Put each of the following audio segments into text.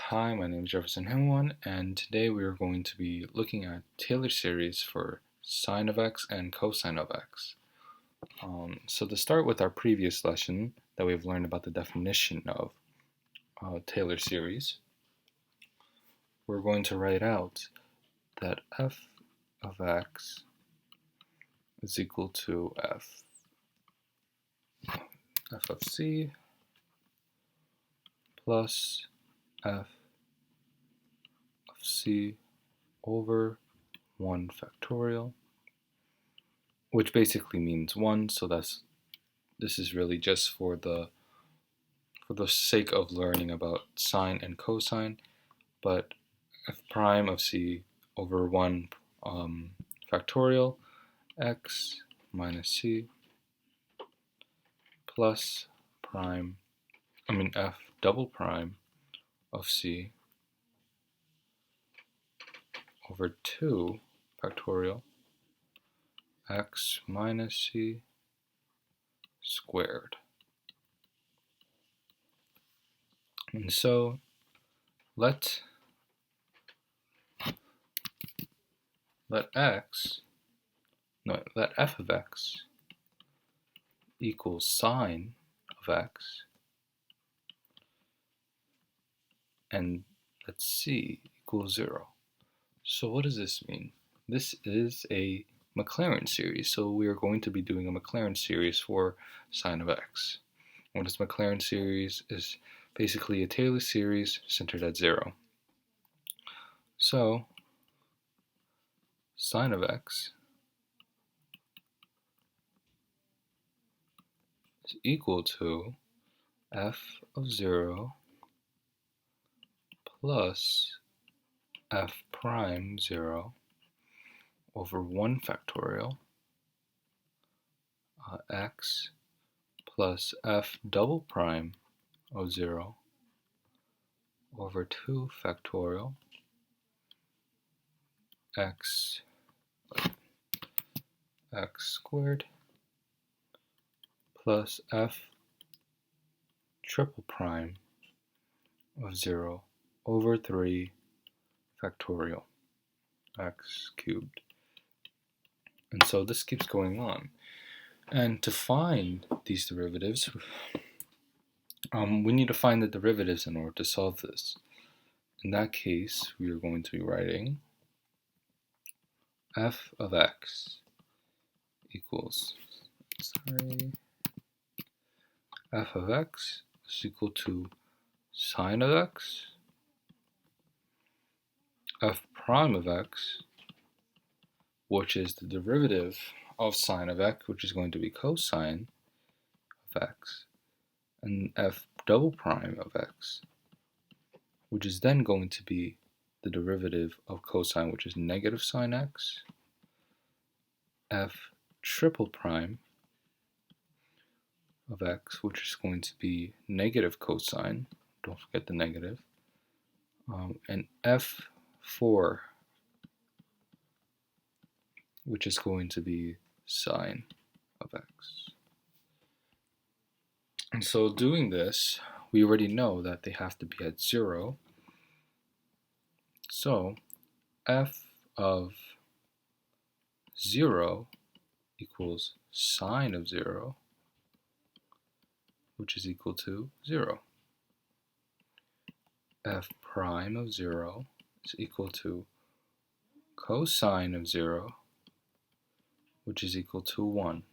Hi, my name is Jefferson Himwan, and today we are going to be looking at Taylor series for sine of x and cosine of x. So to start with our previous lesson that we've learned about the definition of Taylor series, we're going to write out that f of x is equal to f of c plus f of c over 1 factorial, which basically means 1, so this is really just for the sake of learning about sine and cosine, but f prime of c over 1 factorial x minus c plus f double prime of c over 2 factorial x minus c squared. And so let f of x equals sine of x, and let c equals 0. So what does this mean? This is a Maclaurin series, so we are going to be doing a Maclaurin series for sine of x. What is Maclaurin series? Is basically a Taylor series centered at 0. So sine of x is equal to f of 0 plus f prime 0 over 1 factorial x plus f double prime of 0 over 2 factorial x squared plus f triple prime of 0 over 3 factorial x cubed. And so this keeps going on. And to find these derivatives, we need to find the derivatives in order to solve this. In that case, we are going to be writing f of x equals, f of x is equal to sine of x, f prime of x, which is the derivative of sine of x, which is going to be cosine of x, and f double prime of x, which is then going to be the derivative of cosine, which is negative sine x, f triple prime of x, which is going to be negative cosine, don't forget the negative, and f4, which is going to be sine of x. And so doing this, we already know that they have to be at 0. So f of 0 equals sine of 0, which is equal to 0. F prime of 0 is equal to cosine of 0, which is equal to 1.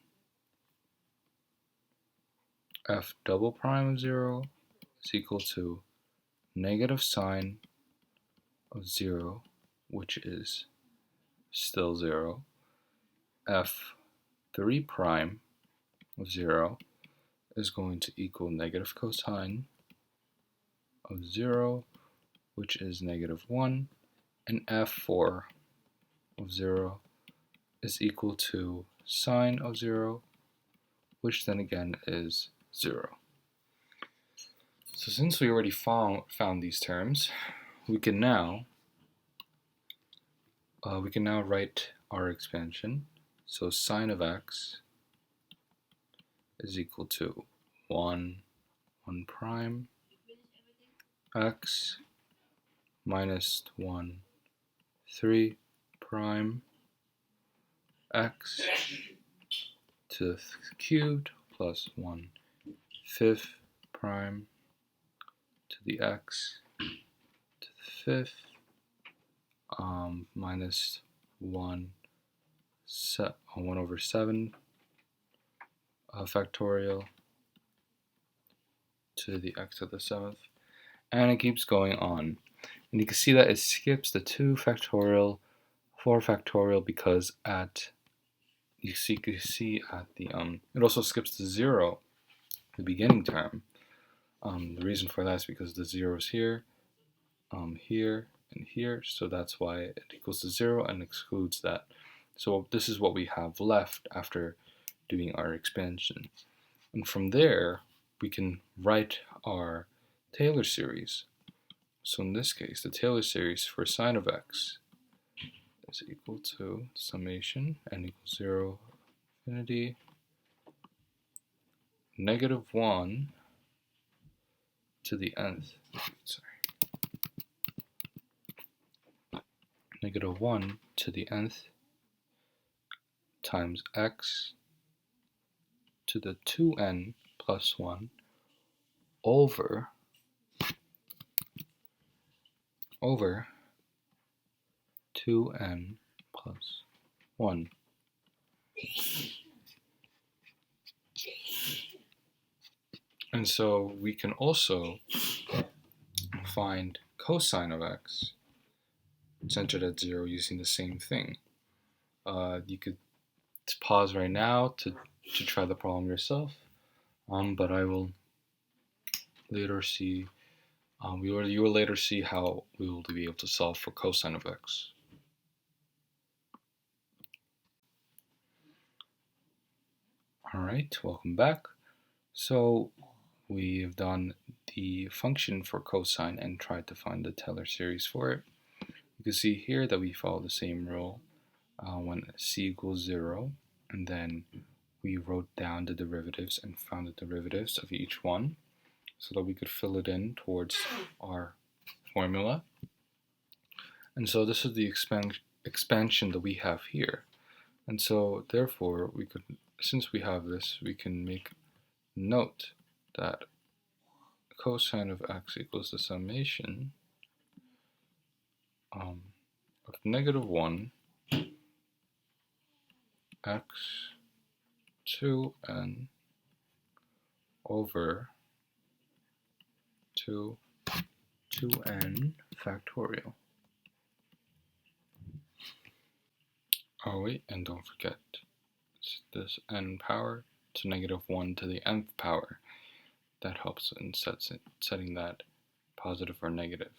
F double prime of 0 is equal to negative sine of 0, which is still 0. F3 prime of 0 is going to equal negative cosine of 0, which is negative 1, and f4 of 0 is equal to sine of 0, which then again is 0. So since we already found these terms, we can now write our expansion. So sine of x is equal to 1 prime x minus 1, 3 prime x to the cubed plus 1 5th prime to the x to the 5th minus 1 over 7 factorial to the x to the 7th, and it keeps going on. And you can see that it skips the 2 factorial, 4 factorial, because you can see at the it also skips the 0, the beginning term. The reason for that is because the 0 is here, here, and here, so that's why it equals to 0 and excludes that. So this is what we have left after doing our expansion. And from there, we can write our Taylor series. So in this case, the Taylor series for sine of x is equal to summation n equals 0, infinity, negative 1 to the nth, negative 1 to the nth times x to the 2n plus 1 over 2n plus 1. And so we can also find cosine of x centered at 0 using the same thing. You could pause right now to try the problem yourself, but I will later see, you will later see how we will be able to solve for cosine of x. Alright, welcome back. So we have done the function for cosine and tried to find the Taylor series for it. You can see here that we follow the same rule when c equals 0, and then we wrote down the derivatives and found the derivatives of each one so that we could fill it in towards our formula. And so this is the expansion that we have here. And so therefore, we could, since we have this, we can make note that cosine of x equals the summation of negative 1 x to n over 2n factorial. Oh wait, and don't forget, it's this n power to negative 1 to the nth power. That helps in setting that positive or negative.